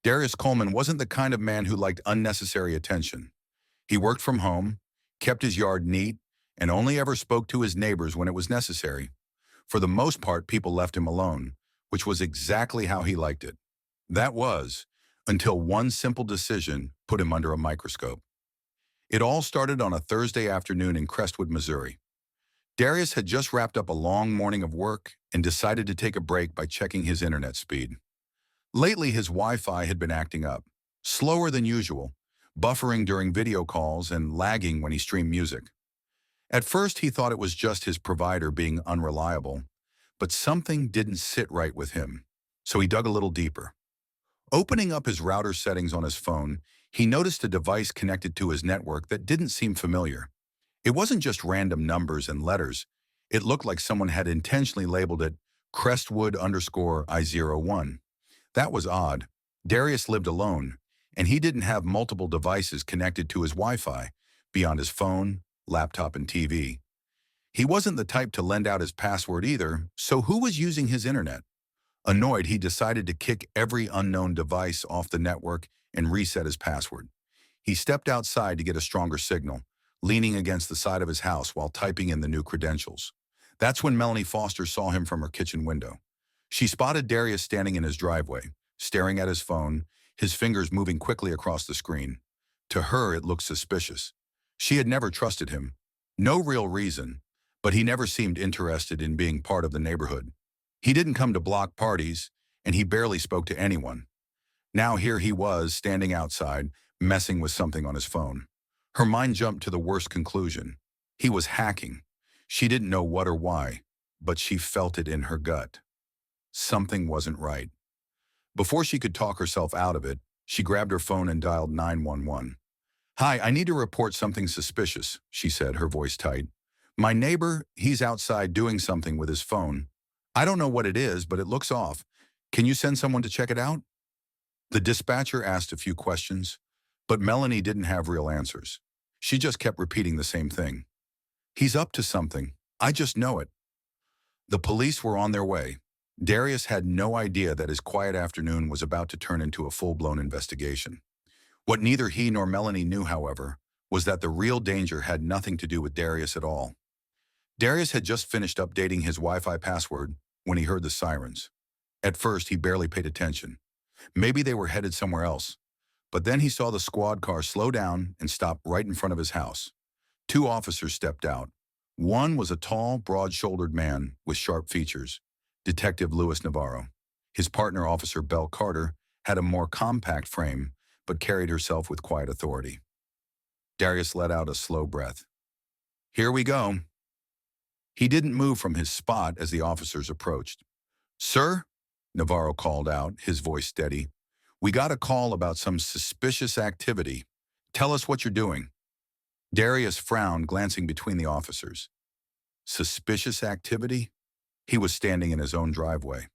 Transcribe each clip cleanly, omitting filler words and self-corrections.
Darius Coleman wasn't the kind of man who liked unnecessary attention. He worked from home, kept his yard neat, and only ever spoke to his neighbors when it was necessary. For the most part, people left him alone, which was exactly how he liked it. That was, until one simple decision put him under a microscope. It all started on a Thursday afternoon in Crestwood, Missouri. Darius had just wrapped up a long morning of work and decided to take a break by checking his internet speed. Lately, his Wi-Fi had been acting up, slower than usual, buffering during video calls and lagging when he streamed music. At first, he thought it was just his provider being unreliable, but something didn't sit right with him, so he dug a little deeper. Opening up his router settings on his phone, he noticed a device connected to his network that didn't seem familiar. It wasn't just random numbers and letters. It looked like someone had intentionally labeled it Crestwood_I01. That was odd. Darius lived alone, and he didn't have multiple devices connected to his Wi-Fi beyond his phone, laptop, and TV. He wasn't the type to lend out his password either, so who was using his internet? Annoyed, he decided to kick every unknown device off the network and reset his password. He stepped outside to get a stronger signal, leaning against the side of his house while typing in the new credentials. That's when Melanie Foster saw him from her kitchen window. She spotted Darius standing in his driveway, staring at his phone, his fingers moving quickly across the screen. To her, it looked suspicious. She had never trusted him. No real reason, but he never seemed interested in being part of the neighborhood. He didn't come to block parties, and he barely spoke to anyone. Now here he was, standing outside, messing with something on his phone. Her mind jumped to the worst conclusion. He was hacking. She didn't know what or why, but she felt it in her gut. Something wasn't right. Before she could talk herself out of it, she grabbed her phone and dialed 911. "Hi, I need to report something suspicious," she said, her voice tight. "My neighbor, he's outside doing something with his phone. I don't know what it is, but it looks off. Can you send someone to check it out?" The dispatcher asked a few questions, but Melanie didn't have real answers. She just kept repeating the same thing. "He's up to something. I just know it." The police were on their way. Darius had no idea that his quiet afternoon was about to turn into a full-blown investigation. What neither he nor Melanie knew, however, was that the real danger had nothing to do with Darius at all. Darius had just finished updating his Wi-Fi password when he heard the sirens. At first, he barely paid attention. Maybe they were headed somewhere else. But then he saw the squad car slow down and stop right in front of his house. Two officers stepped out. One was a tall, broad-shouldered man with sharp features, Detective Louis Navarro. His partner, Officer Belle Carter, had a more compact frame, but carried herself with quiet authority. Darius let out a slow breath. "Here we go." He didn't move from his spot as the officers approached. "Sir," Navarro called out, his voice steady, "we got a call about some suspicious activity. Tell us what you're doing." Darius frowned, glancing between the officers. Suspicious activity? He was standing in his own driveway.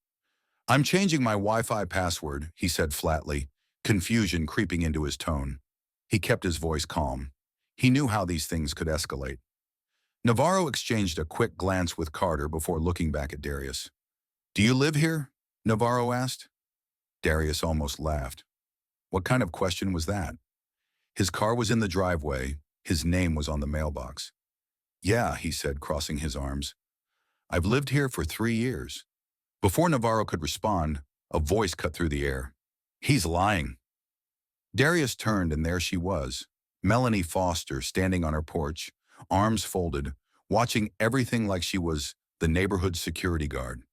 "I'm changing my Wi-Fi password," he said flatly, confusion creeping into his tone. He kept his voice calm. He knew how these things could escalate. Navarro exchanged a quick glance with Carter before looking back at Darius. "Do you live here?" Navarro asked. Darius almost laughed. What kind of question was that? His car was in the driveway. His name was on the mailbox. "Yeah," he said, crossing his arms. "I've lived here for 3 years." Before Navarro could respond, a voice cut through the air. "He's lying." Darius turned, and there she was, Melanie Foster, standing on her porch, arms folded, watching everything like she was the neighborhood security guard.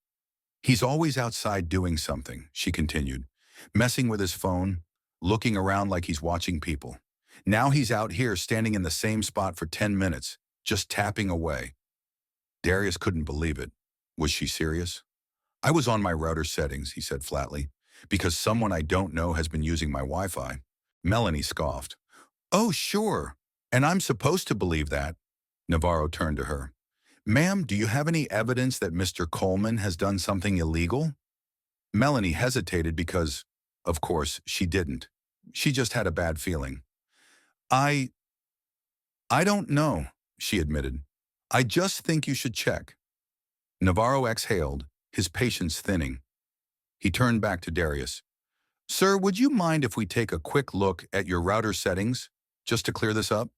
"He's always outside doing something," she continued, "messing with his phone, looking around like he's watching people. Now he's out here standing in the same spot for 10 minutes, just tapping away." Darius couldn't believe it. Was she serious? "I was on my router settings," he said flatly, "because someone I don't know has been using my Wi-Fi." Melanie scoffed. "Oh, sure. And I'm supposed to believe that." Navarro turned to her. "Ma'am, do you have any evidence that Mr. Coleman has done something illegal?" Melanie hesitated because, of course, she didn't. She just had a bad feeling. I I don't know," she admitted. "I just think you should check." Navarro exhaled, his patience thinning. He turned back to Darius. Sir, would you mind if we take a quick look at your router settings, just to clear this up?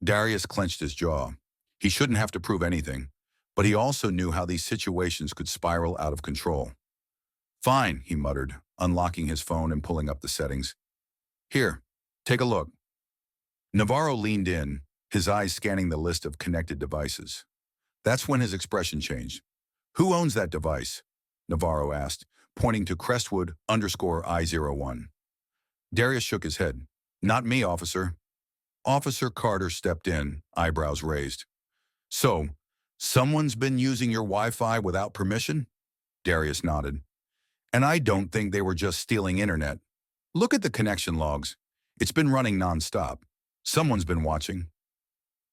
Darius clenched his jaw. He shouldn't have to prove anything, but he also knew how these situations could spiral out of control. Fine, he muttered, unlocking his phone and pulling up the settings. Here, take a look. Navarro leaned in, his eyes scanning the list of connected devices. That's when his expression changed. Who owns that device? Navarro asked, pointing to Crestwood_I01. Darius shook his head. Not me, officer. Officer Carter stepped in, eyebrows raised. So, someone's been using your Wi-Fi without permission? Darius nodded. And I don't think they were just stealing internet. Look at the connection logs. It's been running nonstop. Someone's been watching.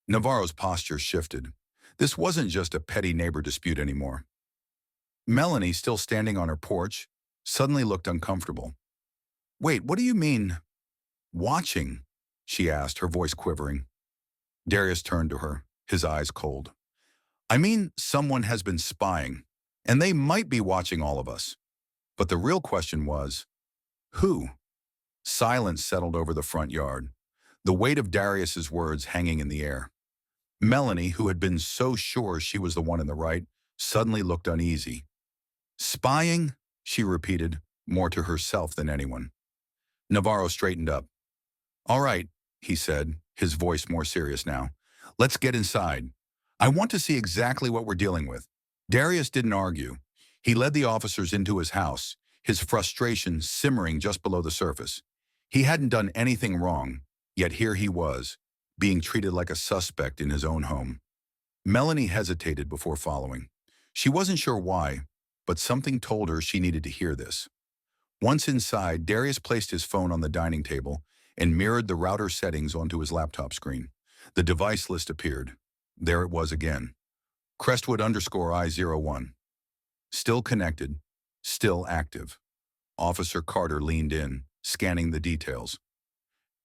Navarro's posture shifted. This wasn't just a petty neighbor dispute anymore. Melanie, still standing on her porch, suddenly looked uncomfortable. Wait, what do you mean, watching? She asked, her voice quivering. Darius turned to her, his eyes cold. I mean, someone has been spying, and they might be watching all of us. But the real question was, who? Silence settled over the front yard, the weight of Darius's words hanging in the air. Melanie, who had been so sure she was the one in the right, suddenly looked uneasy. Spying? She repeated, more to herself than anyone. Navarro straightened up. All right, he said, his voice more serious now. Let's get inside. I want to see exactly what we're dealing with. Darius didn't argue. He led the officers into his house, his frustration simmering just below the surface. He hadn't done anything wrong, yet here he was, being treated like a suspect in his own home. Melanie hesitated before following. She wasn't sure why, but something told her she needed to hear this. Once inside, Darius placed his phone on the dining table and mirrored the router settings onto his laptop screen. The device list appeared. There it was again. Crestwood_I01. Still connected, still active. Officer Carter leaned in, scanning the details.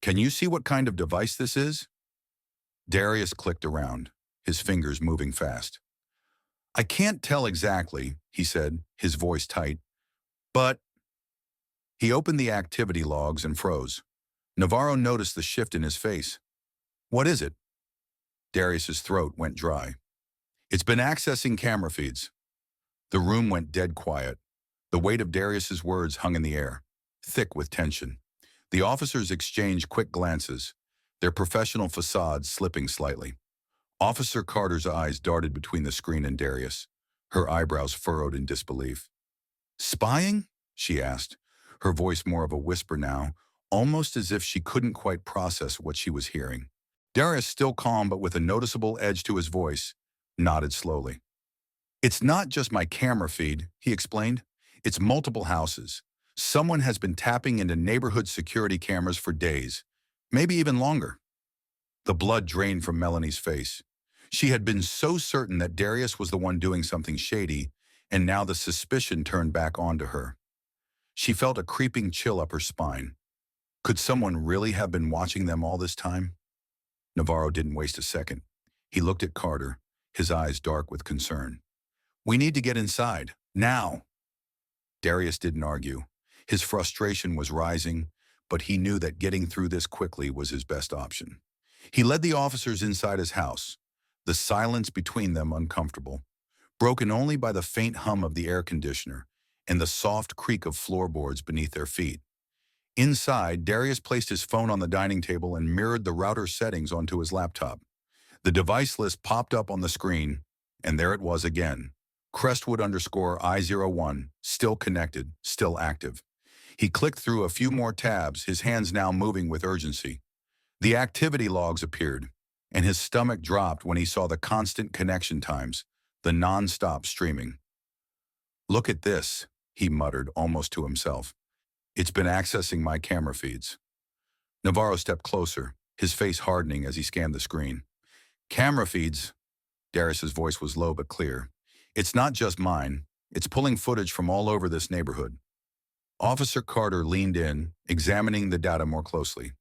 Can you see what kind of device this is? Darius clicked around, his fingers moving fast. I can't tell exactly, he said, his voice tight, but... He opened the activity logs and froze. Navarro noticed the shift in his face. What is it? Darius's throat went dry. It's been accessing camera feeds. The room went dead quiet. The weight of Darius's words hung in the air, thick with tension. The officers exchanged quick glances, their professional facades slipping slightly. Officer Carter's eyes darted between the screen and Darius, her eyebrows furrowed in disbelief. Spying? She asked, her voice more of a whisper now, almost as if she couldn't quite process what she was hearing. Darius, still calm but with a noticeable edge to his voice, nodded slowly. It's not just my camera feed, he explained. It's multiple houses. Someone has been tapping into neighborhood security cameras for days, maybe even longer. The blood drained from Melanie's face. She had been so certain that Darius was the one doing something shady, and now the suspicion turned back onto her. She felt a creeping chill up her spine. Could someone really have been watching them all this time? Navarro didn't waste a second. He looked at Carter, his eyes dark with concern. We need to get inside, now. Darius didn't argue. His frustration was rising, but he knew that getting through this quickly was his best option. He led the officers inside his house, the silence between them uncomfortable, broken only by the faint hum of the air conditioner and the soft creak of floorboards beneath their feet. Inside, Darius placed his phone on the dining table and mirrored the router settings onto his laptop. The device list popped up on the screen, and there it was again. Crestwood_I01, still connected, still active. He clicked through a few more tabs, his hands now moving with urgency. The activity logs appeared, and his stomach dropped when he saw the constant connection times, the non-stop streaming. Look at this, he muttered almost to himself. It's been accessing my camera feeds. Navarro stepped closer, his face hardening as he scanned the screen. Camera feeds? Darius's voice was low but clear. It's not just mine. It's pulling footage from all over this neighborhood. Officer Carter leaned in, examining the data more closely.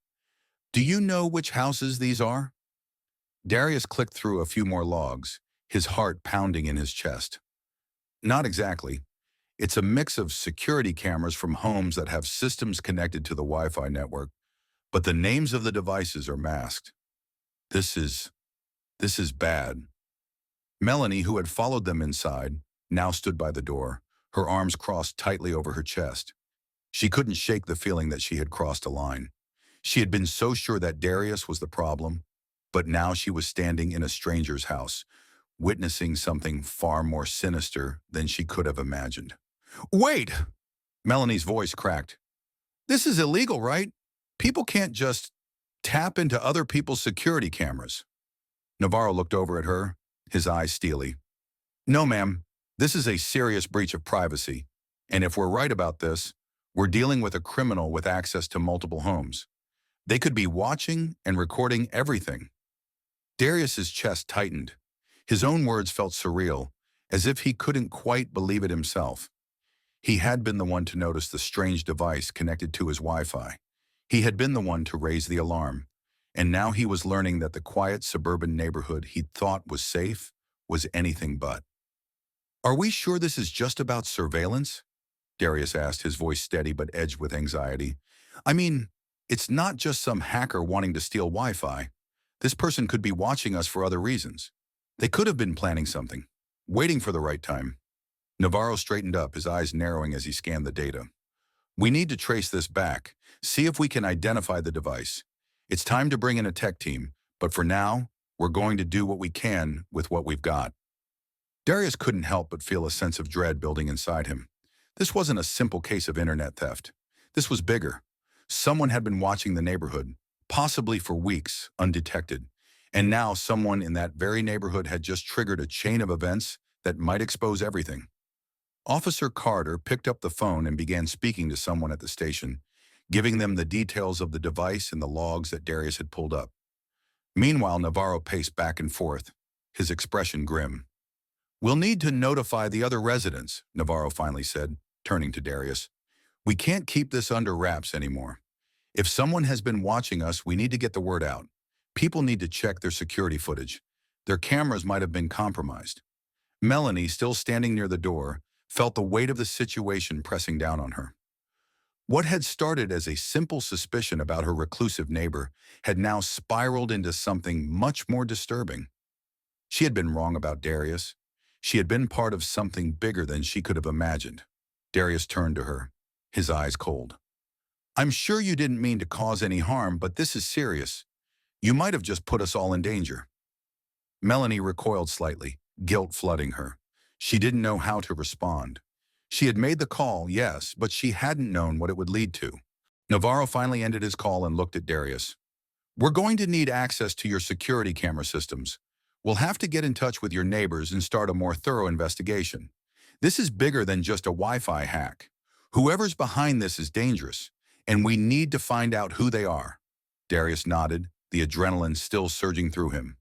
Do you know which houses these are? Darius clicked through a few more logs, his heart pounding in his chest. Not exactly. It's a mix of security cameras from homes that have systems connected to the Wi-Fi network, but the names of the devices are masked. This is, this is bad. Melanie, who had followed them inside, now stood by the door, her arms crossed tightly over her chest. She couldn't shake the feeling that she had crossed a line. She had been so sure that Darius was the problem, but now she was standing in a stranger's house, witnessing something far more sinister than she could have imagined. Wait! Melanie's voice cracked. This is illegal, right? People can't just tap into other people's security cameras. Navarro looked over at her, his eyes steely. No, ma'am. This is a serious breach of privacy. And if we're right about this, we're dealing with a criminal with access to multiple homes. They could be watching and recording everything. Darius's chest tightened. His own words felt surreal, as if he couldn't quite believe it himself. He had been the one to notice the strange device connected to his Wi-Fi. He had been the one to raise the alarm. And now he was learning that the quiet suburban neighborhood he'd thought was safe was anything but. Are we sure this is just about surveillance? Darius asked, his voice steady but edged with anxiety. I mean, it's not just some hacker wanting to steal Wi-Fi. This person could be watching us for other reasons. They could have been planning something, waiting for the right time. Navarro straightened up, his eyes narrowing as he scanned the data. We need to trace this back, see if we can identify the device. It's time to bring in a tech team, but for now, we're going to do what we can with what we've got. Darius couldn't help but feel a sense of dread building inside him. This wasn't a simple case of internet theft. This was bigger. Someone had been watching the neighborhood, possibly for weeks, undetected. And now someone in that very neighborhood had just triggered a chain of events that might expose everything. Officer Carter picked up the phone and began speaking to someone at the station, giving them the details of the device and the logs that Darius had pulled up. Meanwhile, Navarro paced back and forth, his expression grim. We'll need to notify the other residents, Navarro finally said, turning to Darius. We can't keep this under wraps anymore. If someone has been watching us, we need to get the word out. People need to check their security footage. Their cameras might have been compromised. Melanie, still standing near the door, felt the weight of the situation pressing down on her. What had started as a simple suspicion about her reclusive neighbor had now spiraled into something much more disturbing. She had been wrong about Darius. She had been part of something bigger than she could have imagined. Darius turned to her, his eyes cold. I'm sure you didn't mean to cause any harm, but this is serious. You might have just put us all in danger. Melanie recoiled slightly, guilt flooding her. She didn't know how to respond. She had made the call, yes, but she hadn't known what it would lead to. Navarro finally ended his call and looked at Darius. We're going to need access to your security camera systems. We'll have to get in touch with your neighbors and start a more thorough investigation. This is bigger than just a Wi-Fi hack. Whoever's behind this is dangerous, and we need to find out who they are. Darius nodded, the adrenaline still surging through him.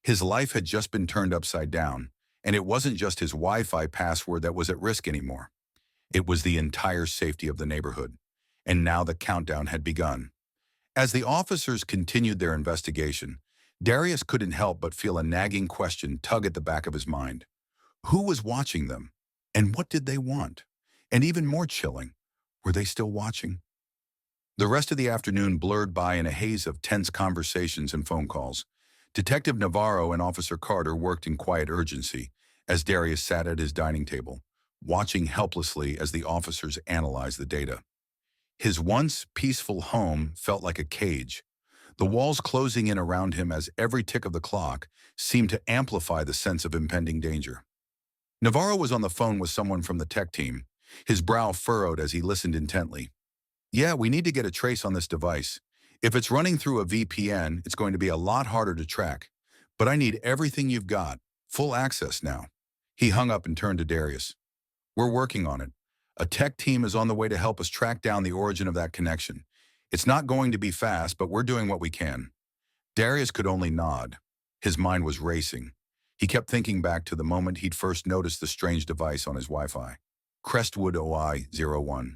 His life had just been turned upside down, and it wasn't just his Wi-Fi password that was at risk anymore. It was the entire safety of the neighborhood, and now the countdown had begun. As the officers continued their investigation, Darius couldn't help but feel a nagging question tug at the back of his mind. Who was watching them? And what did they want? And even more chilling, were they still watching? The rest of the afternoon blurred by in a haze of tense conversations and phone calls. Detective Navarro and Officer Carter worked in quiet urgency as Darius sat at his dining table, watching helplessly as the officers analyzed the data. His once peaceful home felt like a cage, the walls closing in around him as every tick of the clock seemed to amplify the sense of impending danger. Navarro was on the phone with someone from the tech team, his brow furrowed as he listened intently. Yeah, we need to get a trace on this device. If it's running through a VPN, it's going to be a lot harder to track. But I need everything you've got, full access now. He hung up and turned to Darius. We're working on it. A tech team is on the way to help us track down the origin of that connection. It's not going to be fast, but we're doing what we can. Darius could only nod. His mind was racing. He kept thinking back to the moment he'd first noticed the strange device on his Wi-Fi, Crestwood OI-01.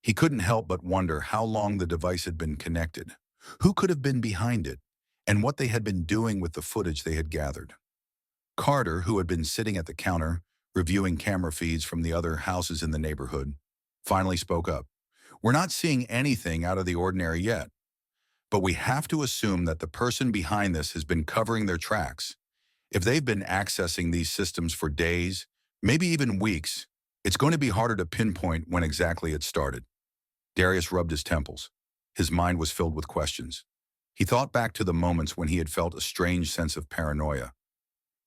He couldn't help but wonder how long the device had been connected, who could have been behind it, and what they had been doing with the footage they had gathered. Carter, who had been sitting at the counter, reviewing camera feeds from the other houses in the neighborhood, finally spoke up. We're not seeing anything out of the ordinary yet, but we have to assume that the person behind this has been covering their tracks. If they've been accessing these systems for days, maybe even weeks, it's going to be harder to pinpoint when exactly it started. Darius rubbed his temples. His mind was filled with questions. He thought back to the moments when he had felt a strange sense of paranoia,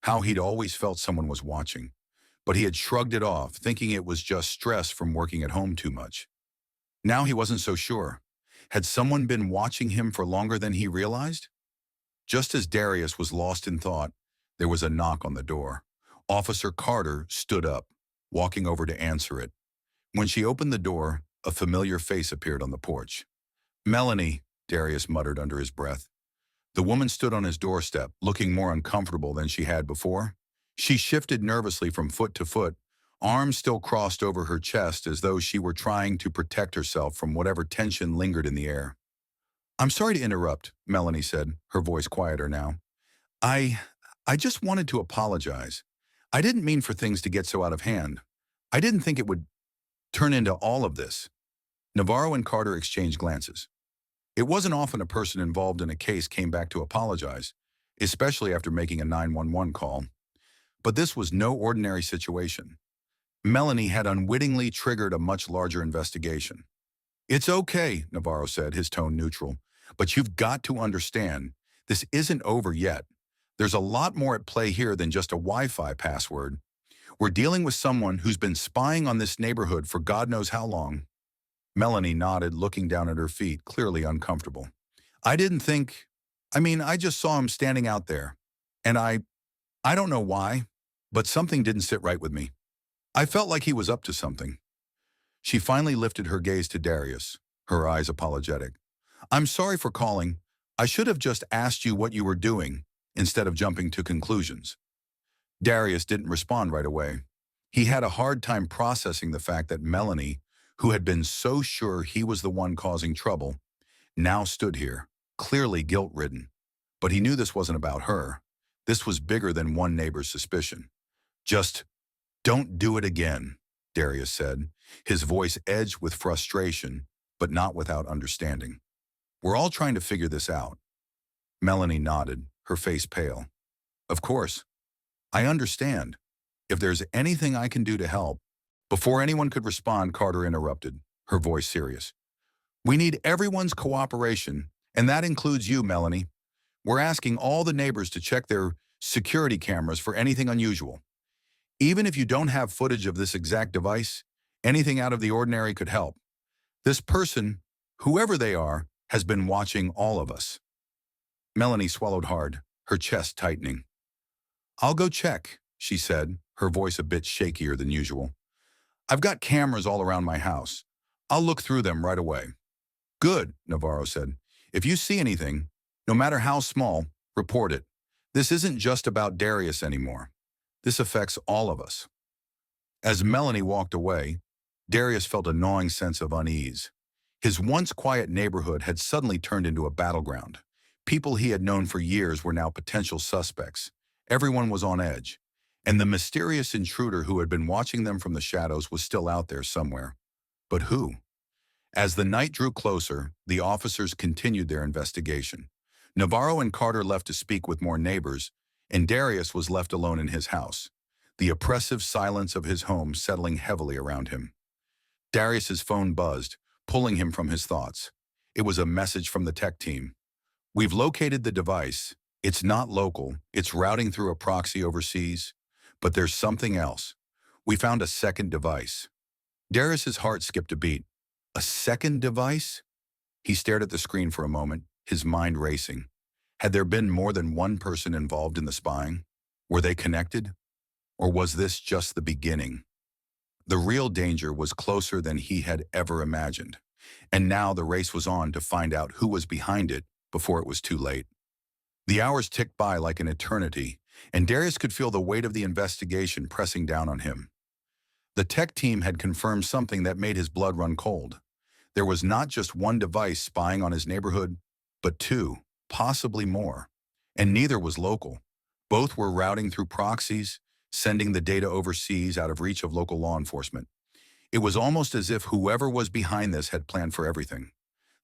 how he'd always felt someone was watching, but he had shrugged it off, thinking it was just stress from working at home too much. Now he wasn't so sure. Had someone been watching him for longer than he realized? Just as Darius was lost in thought, there was a knock on the door. Officer Carter stood up, walking over to answer it. When she opened the door, a familiar face appeared on the porch. "Melanie," Darius muttered under his breath. The woman stood on his doorstep, looking more uncomfortable than she had before. She shifted nervously from foot to foot, arms still crossed over her chest as though she were trying to protect herself from whatever tension lingered in the air. "I'm sorry to interrupt," Melanie said, her voice quieter now. I I just wanted to apologize. I didn't mean for things to get so out of hand. I didn't think it would turn into all of this." Navarro and Carter exchanged glances. It wasn't often a person involved in a case came back to apologize, especially after making a 911 call. But this was no ordinary situation. Melanie had unwittingly triggered a much larger investigation. "It's okay," Navarro said, his tone neutral, "but you've got to understand, this isn't over yet. There's a lot more at play here than just a Wi-Fi password. We're dealing with someone who's been spying on this neighborhood for God knows how long." Melanie nodded, looking down at her feet, clearly uncomfortable. "I didn't think, I just saw him standing out there. And I don't know why, but something didn't sit right with me. I felt like he was up to something." She finally lifted her gaze to Darius, her eyes apologetic. "I'm sorry for calling. I should have just asked you what you were doing, instead of jumping to conclusions." Darius didn't respond right away. He had a hard time processing the fact that Melanie, who had been so sure he was the one causing trouble, now stood here, clearly guilt-ridden. But he knew this wasn't about her. This was bigger than one neighbor's suspicion. "Just don't do it again," Darius said, his voice edged with frustration, but not without understanding. "We're all trying to figure this out." Melanie nodded, her face pale. "Of course. I understand. If there's anything I can do to help." Before anyone could respond, Carter interrupted, her voice serious. "We need everyone's cooperation, and that includes you, Melanie. We're asking all the neighbors to check their security cameras for anything unusual. Even if you don't have footage of this exact device, anything out of the ordinary could help. This person, whoever they are, has been watching all of us." Melanie swallowed hard, her chest tightening. "I'll go check," she said, her voice a bit shakier than usual. "I've got cameras all around my house. I'll look through them right away." "Good," Navarro said. "If you see anything, no matter how small, report it. This isn't just about Darius anymore. This affects all of us." As Melanie walked away, Darius felt a gnawing sense of unease. His once quiet neighborhood had suddenly turned into a battleground. People he had known for years were now potential suspects. Everyone was on edge, and the mysterious intruder who had been watching them from the shadows was still out there somewhere. But who? As the night drew closer, the officers continued their investigation. Navarro and Carter left to speak with more neighbors, and Darius was left alone in his house, the oppressive silence of his home settling heavily around him. Darius's phone buzzed, pulling him from his thoughts. It was a message from the tech team. "We've located the device. It's not local. It's routing through a proxy overseas. But there's something else. We found a second device." Darius's heart skipped a beat. A second device? He stared at the screen for a moment, his mind racing. Had there been more than one person involved in the spying? Were they connected? Or was this just the beginning? The real danger was closer than he had ever imagined, and now the race was on to find out who was behind it before it was too late. The hours ticked by like an eternity, and Darius could feel the weight of the investigation pressing down on him. The tech team had confirmed something that made his blood run cold. There was not just one device spying on his neighborhood, but two, possibly more. And neither was local. Both were routing through proxies, sending the data overseas out of reach of local law enforcement. It was almost as if whoever was behind this had planned for everything.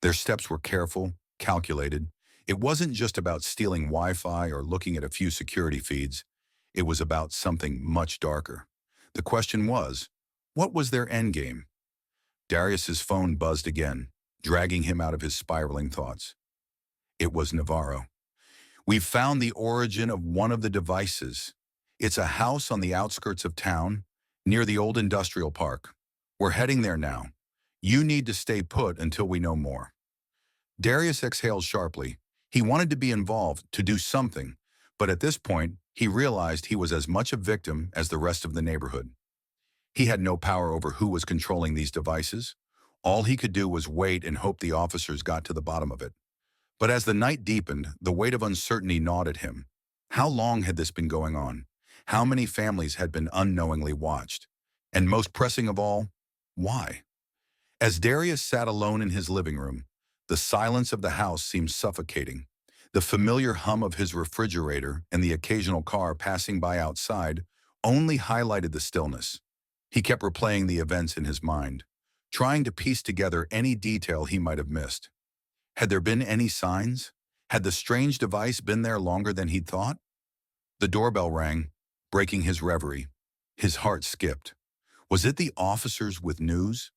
Their steps were careful, calculated. It wasn't just about stealing Wi-Fi or looking at a few security feeds. It was about something much darker. The question was, what was their endgame? Darius's phone buzzed again, dragging him out of his spiraling thoughts. It was Navarro. "We've found the origin of one of the devices. It's a house on the outskirts of town, near the old industrial park. We're heading there now. You need to stay put until we know more." Darius exhaled sharply. He wanted to be involved, to do something, but at this point, he realized he was as much a victim as the rest of the neighborhood. He had no power over who was controlling these devices. All he could do was wait and hope the officers got to the bottom of it. But as the night deepened, the weight of uncertainty gnawed at him. How long had this been going on? How many families had been unknowingly watched? And most pressing of all, why? As Darius sat alone in his living room, the silence of the house seemed suffocating. The familiar hum of his refrigerator and the occasional car passing by outside only highlighted the stillness. He kept replaying the events in his mind, trying to piece together any detail he might have missed. Had there been any signs? Had the strange device been there longer than he'd thought? The doorbell rang, breaking his reverie. His heart skipped. Was it the officers with news?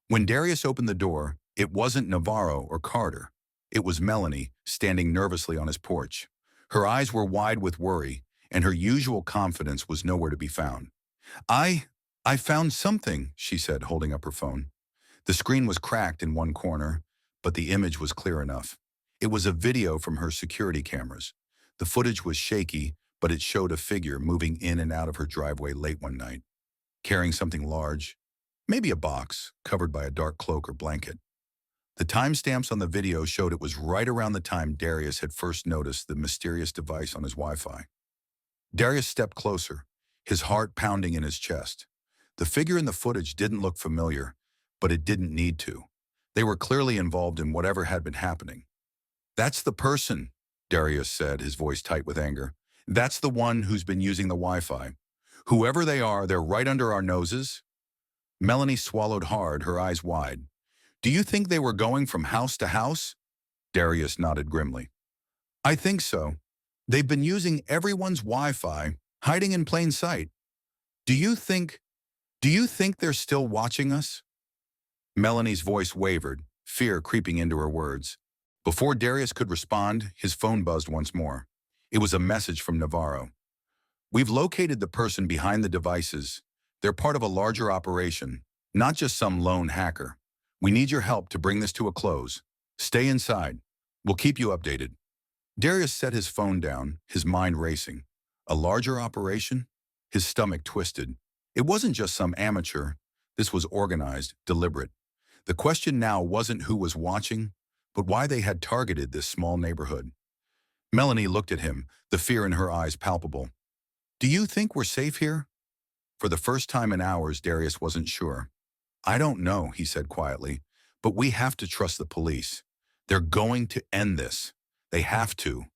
When Darius opened the door, it wasn't Navarro or Carter. It was Melanie, standing nervously on his porch. Her eyes were wide with worry, and her usual confidence was nowhere to be found. I found something," she said, holding up her phone. The screen was cracked in one corner, but the image was clear enough. It was a video from her security cameras. The footage was shaky, but it showed a figure moving in and out of her driveway late one night, carrying something large, maybe a box, covered by a dark cloak or blanket. The timestamps on the video showed it was right around the time Darius had first noticed the mysterious device on his Wi-Fi. Darius stepped closer, his heart pounding in his chest. The figure in the footage didn't look familiar, but it didn't need to. They were clearly involved in whatever had been happening. "That's the person," Darius said, his voice tight with anger. "That's the one who's been using the Wi-Fi. Whoever they are, they're right under our noses." Melanie swallowed hard, her eyes wide. "Do you think they were going from house to house?" Darius nodded grimly. "I think so. They've been using everyone's Wi-Fi, hiding in plain sight. Do you think they're still watching us?" Melanie's voice wavered, fear creeping into her words. Before Darius could respond, his phone buzzed once more. It was a message from Navarro. "We've located the person behind the devices. They're part of a larger operation, not just some lone hacker. We need your help to bring this to a close. Stay inside. We'll keep you updated." Darius set his phone down, his mind racing. A larger operation? His stomach twisted. It wasn't just some amateur. This was organized, deliberate. The question now wasn't who was watching, but why they had targeted this small neighborhood. Melanie looked at him, the fear in her eyes palpable. "Do you think we're safe here?" For the first time in hours, Darius wasn't sure. "I don't know," he said quietly, "but we have to trust the police. They're going to end this. They have to."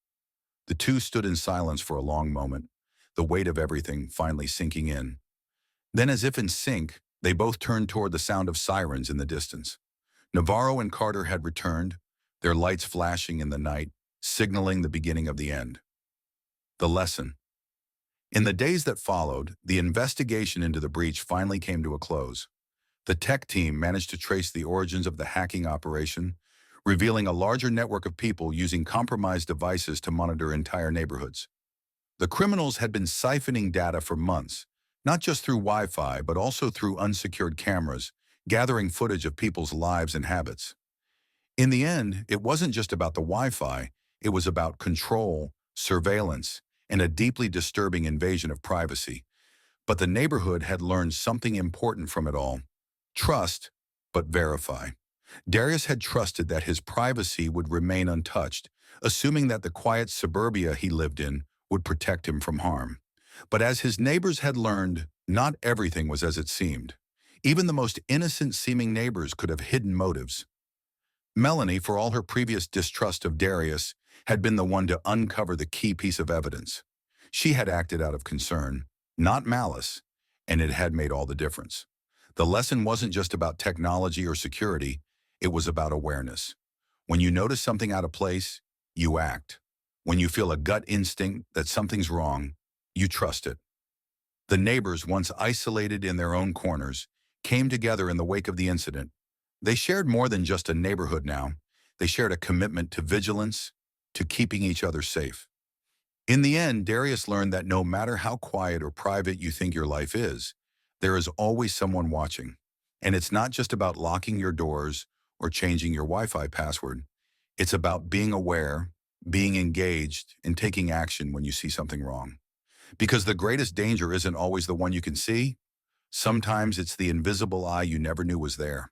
The two stood in silence for a long moment, the weight of everything finally sinking in. Then, as if in sync, they both turned toward the sound of sirens in the distance. Navarro and Carter had returned, their lights flashing in the night, signaling the beginning of the end. The lesson. In the days that followed, the investigation into the breach finally came to a close. The tech team managed to trace the origins of the hacking operation, revealing a larger network of people using compromised devices to monitor entire neighborhoods. The criminals had been siphoning data for months, not just through Wi-Fi, but also through unsecured cameras, gathering footage of people's lives and habits. In the end, it wasn't just about the Wi-Fi, it was about control, surveillance, and a deeply disturbing invasion of privacy. But the neighborhood had learned something important from it all. Trust, but verify. Darius had trusted that his privacy would remain untouched, assuming that the quiet suburbia he lived in would protect him from harm. But as his neighbors had learned, not everything was as it seemed. Even the most innocent-seeming neighbors could have hidden motives. Melanie, for all her previous distrust of Darius, had been the one to uncover the key piece of evidence. She had acted out of concern, not malice, and it had made all the difference. The lesson wasn't just about technology or security, it was about awareness. When you notice something out of place, you act. When you feel a gut instinct that something's wrong, you trust it. The neighbors, once isolated in their own corners, came together in the wake of the incident. They shared more than just a neighborhood now. They shared a commitment to vigilance, to keeping each other safe. In the end, Darius learned that no matter how quiet or private you think your life is, there is always someone watching. And it's not just about locking your doors or changing your Wi-Fi password. It's about being aware, being engaged, and taking action when you see something wrong. Because the greatest danger isn't always the one you can see. Sometimes it's the invisible eye you never knew was there.